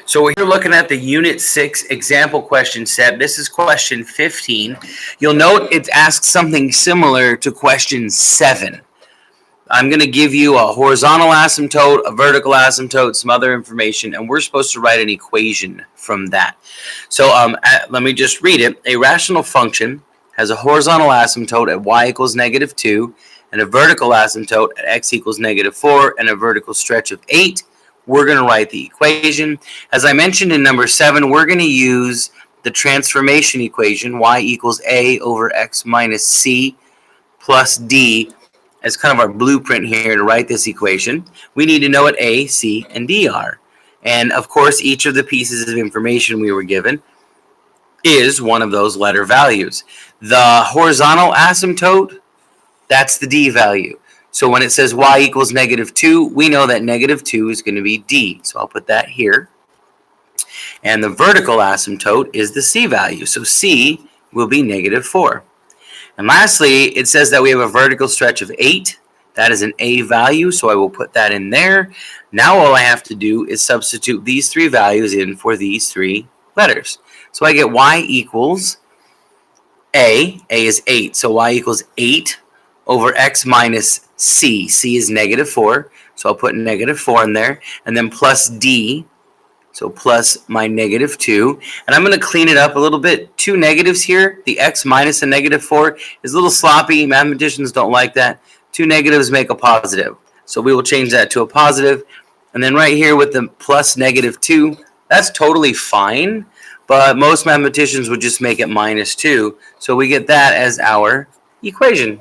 So we're looking at the Unit 6 example question set. This is question 15. You'll note it asks something similar to question 7. I'm going to give you a horizontal asymptote, a vertical asymptote, some other information, and we're supposed to write an equation from that. So let me just read it. A rational function has a horizontal asymptote at y equals -2, and a vertical asymptote at x equals -4, and a vertical stretch of 8. We're going to write the equation. As I mentioned in number 7, we're going to use the transformation equation, y equals a over x minus c plus d, as kind of our blueprint here to write this equation. We need to know what a, c, and d are. And of course, each of the pieces of information we were given is one of those letter values. The horizontal asymptote, that's the d value. So when it says y equals -2, we know that -2 is going to be d. So I'll put that here. And the vertical asymptote is the c value. So c will be -4. And lastly, it says that we have a vertical stretch of 8. That is an a value, so I will put that in there. Now all I have to do is substitute these 3 values in for these 3 letters. So I get y equals a is 8. So y equals 8 over x minus c. C is -4, so I'll put -4 in there, and then plus d, so plus my -2, and I'm going to clean it up a little bit. 2 negatives here, the x minus a -4 is a little sloppy. Mathematicians don't like that. 2 negatives make a positive, so we will change that to a positive, and then right here with the plus -2, that's totally fine, but most mathematicians would just make it -2, so we get that as our equation.